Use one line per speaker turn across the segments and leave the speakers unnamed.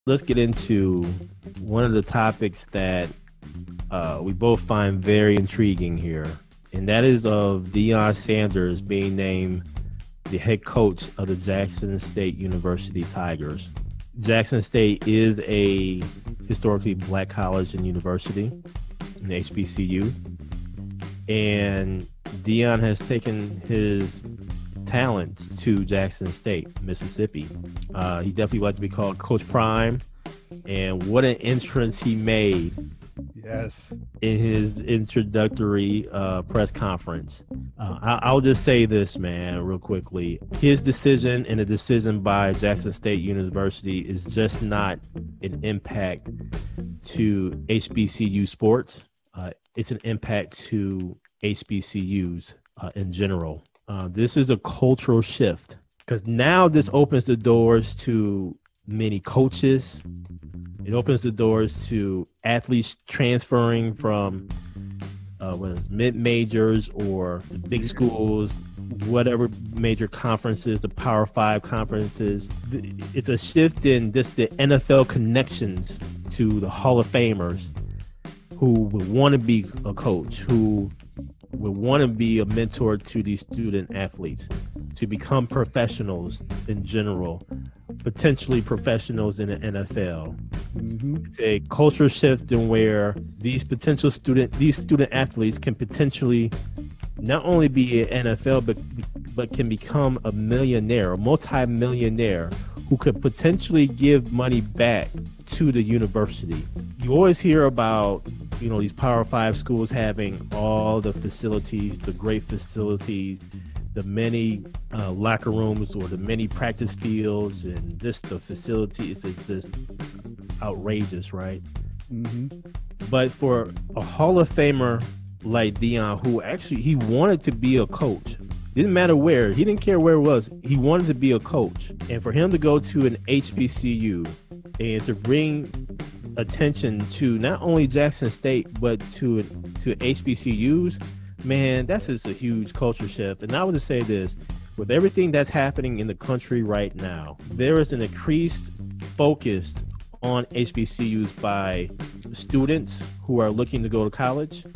Let's get into one of the topics that we both find very intriguing here, and that is of Deion Sanders being named the head coach of the Jackson State University Tigers. Jackson State is a historically black college and university, an HBCU, and Deion has taken his talents to Jackson State, Mississippi. He definitely liked to be called Coach Prime, and what an entrance he made.
Yes.
In his introductory press conference. I'll just say this, man, real quickly. His decision and the decision by Jackson State University is just not an impact to HBCU sports. It's an impact to HBCUs in general. This is a cultural shift because now this opens the doors to many coaches. It opens the doors to athletes transferring from whether it's mid-majors or the big schools, whatever major conferences, the Power 5 conferences. It's a shift in just the NFL connections to the Hall of Famers who would want to be a coach, who would want to be a mentor to these student athletes, to become professionals in general, potentially professionals in the NFL.
Mm-hmm.
It's a culture shift in where these student athletes can potentially not only be an NFL, but can become a millionaire, a multi-millionaire who could potentially give money back to the university. You always hear about, these Power 5 schools having all the facilities, the great facilities, the many locker rooms or the many practice fields, and just the facilities is just outrageous, right?
Mm-hmm.
But for a Hall of Famer like Deion, who actually he wanted to be a coach, didn't matter where, he didn't care where it was, he wanted to be a coach, and for him to go to an HBCU and to bring attention to not only Jackson State but to HBCUs, man, that's just a huge culture shift. And I would just say this, with everything that's happening in the country right now, there is an increased focus on HBCUs by students who are looking to go to college.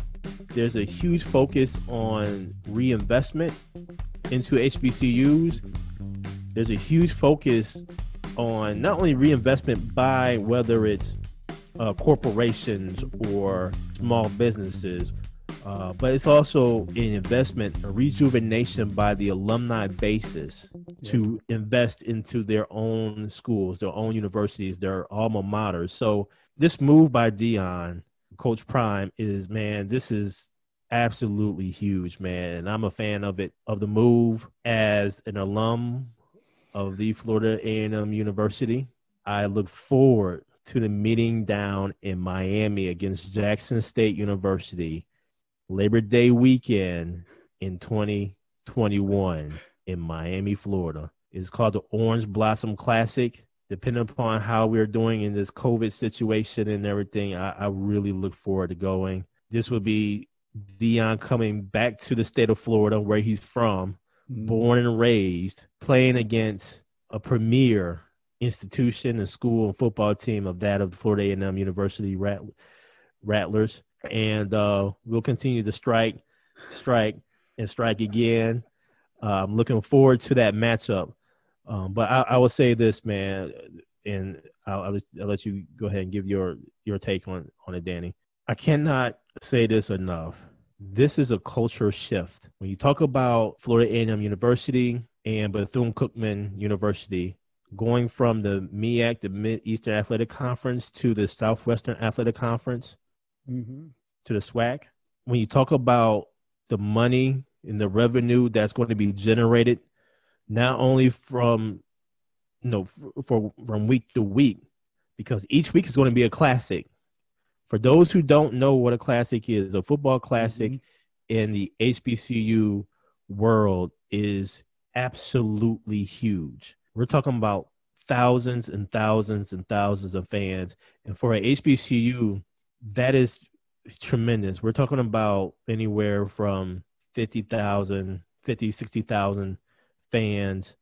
There's a huge focus on reinvestment into HBCUs. There's a huge focus on not only reinvestment by whether it's corporations or small businesses, but it's also an investment, a rejuvenation by the alumni basis to invest into their own schools, their own universities, their alma maters. So this move by Deion, Coach Prime, this is absolutely huge, man. And I'm a fan of it, of the move. As an alum of the Florida A&M University, I look forward to the meeting down in Miami against Jackson State University Labor Day weekend in 2021 in Miami, Florida. It's called the Orange Blossom Classic. Depending upon how we're doing in this COVID situation and everything, I really look forward to going. This would be Deion coming back to the state of Florida, where he's from, born and raised, playing against a premier institution and school and football team of the Florida A&M University Rattlers. And we'll continue to strike again. I'm looking forward to that matchup. But I will say this, man, and I'll let you go ahead and give your take on it, Danny. I cannot say this enough. This is a culture shift. When you talk about Florida A&M University and Bethune-Cookman University, going from the MEAC, the Mid-Eastern Athletic Conference, to the Southwestern Athletic Conference, to the SWAC, when you talk about the money and the revenue that's going to be generated, not only from week to week, because each week is going to be a classic. For those who don't know what a classic is, a football classic in the HBCU world is absolutely huge. We're talking about thousands and thousands and thousands of fans. And for a HBCU, that is tremendous. We're talking about anywhere from 60,000 fans,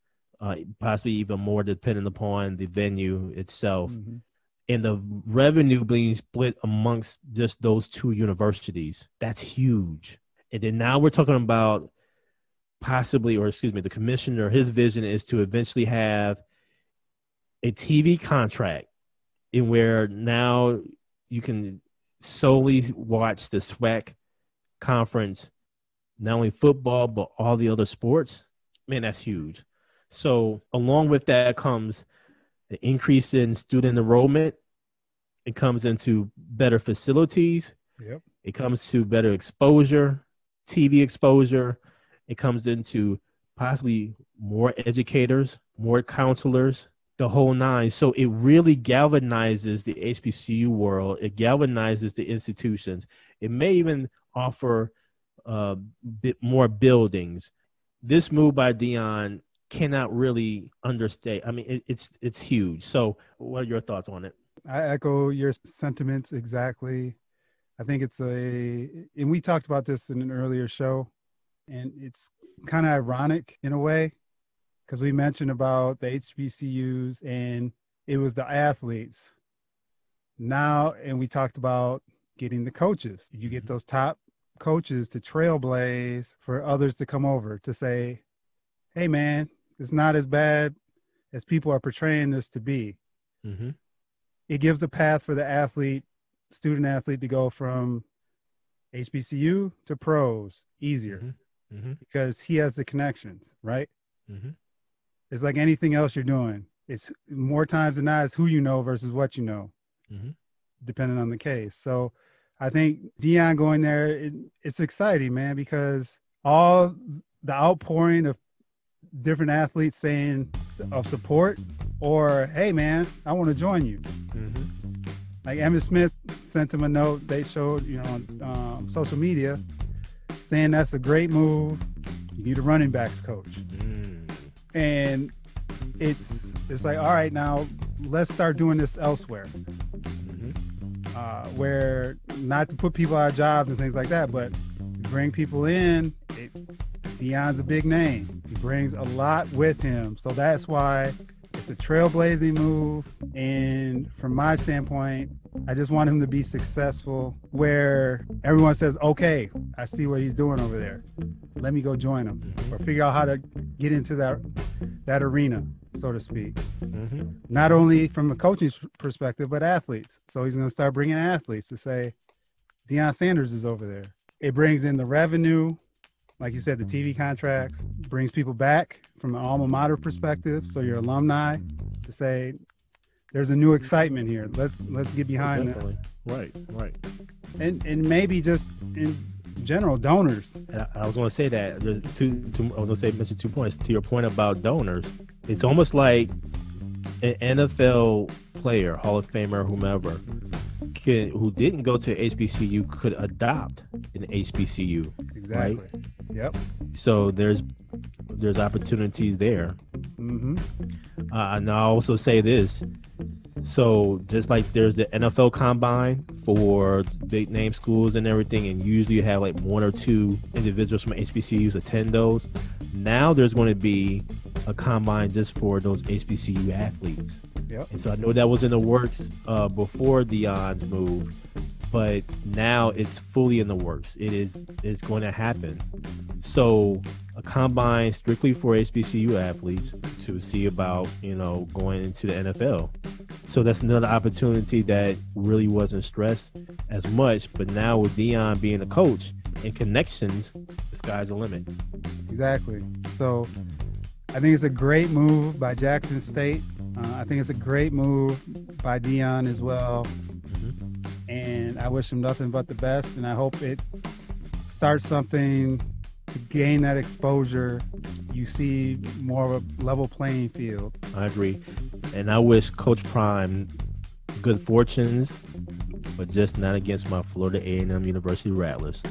possibly even more depending upon the venue itself. and the revenue being split amongst just those two universities. That's huge. And then now we're talking about the commissioner, his vision is to eventually have a TV contract in where now you can solely watch the SWAC conference, not only football, but all the other sports. Man, that's huge. So along with that comes the increase in student enrollment. It comes into better facilities.
Yep.
It comes to better exposure, TV exposure. It comes into possibly more educators, more counselors, the whole nine. So it really galvanizes the HBCU world. It galvanizes the institutions. It may even offer bit more buildings. This move by Deion cannot really understate. I mean, it's huge. So what are your thoughts on it?
I echo your sentiments exactly. I think and we talked about this in an earlier show, and it's kind of ironic in a way, because we mentioned about the HBCUs and it was the athletes. Now, and we talked about getting the coaches. You get those top coaches to trailblaze for others to come over to say, hey, man, it's not as bad as people are portraying this to be.
Mm-hmm.
It gives a path for the student athlete to go from HBCU to pros easier.
Mm-hmm. Mm-hmm.
Because he has the connections, right?
Mm-hmm.
It's like anything else you're doing. It's more times than not, it's who you know versus what you know,
mm-hmm.
depending on the case. So I think Deion going there, it's exciting, man, because all the outpouring of different athletes saying of support or, hey, man, I want to join you.
Mm-hmm.
Like Emmitt Smith sent him a note. They showed, on social media saying that's a great move. You need a running backs coach. And it's like, all right, now let's start doing this elsewhere. Where not to put people out of jobs and things like that, but bring people in. Deion's a big name. He brings a lot with him. So that's why it's a trailblazing move. And from my standpoint, I just want him to be successful where everyone says, okay, I see what he's doing over there. Let me go join him or figure out how to get into that arena, so to speak.
Mm-hmm.
Not only from a coaching perspective, but athletes. So he's going to start bringing athletes to say, Deion Sanders is over there. It brings in the revenue. Like you said, the TV contracts brings people back from an alma mater perspective. So your alumni to say, there's a new excitement here. Let's get behind this.
Right.
And maybe just in general, donors.
I was going to say that. Mention 2 points. To your point about donors, it's almost like an NFL player, Hall of Famer, whomever, who didn't go to HBCU could adopt an HBCU.
Exactly.
Right?
Yep.
So there's opportunities there.
Mm-hmm.
And I'll also say this. So just like there's the NFL combine for big name schools and everything, and usually you have like one or two individuals from HBCUs attend those. Now there's going to be a combine just for those HBCU athletes.
Yep.
And so I know that was in the works before Deion's move, but now it's fully in the works. It's going to happen. So a combine strictly for HBCU athletes to see about, going into the NFL. So that's another opportunity that really wasn't stressed as much. But now with Deion being a coach and connections, the sky's the limit.
Exactly. So I think it's a great move by Jackson State. I think it's a great move by Deion as well. Mm-hmm. And I wish him nothing but the best. And I hope it starts something to gain that exposure. You see more of a level playing field.
I agree. And I wish Coach Prime good fortunes, but just not against my Florida A&M University Rattlers.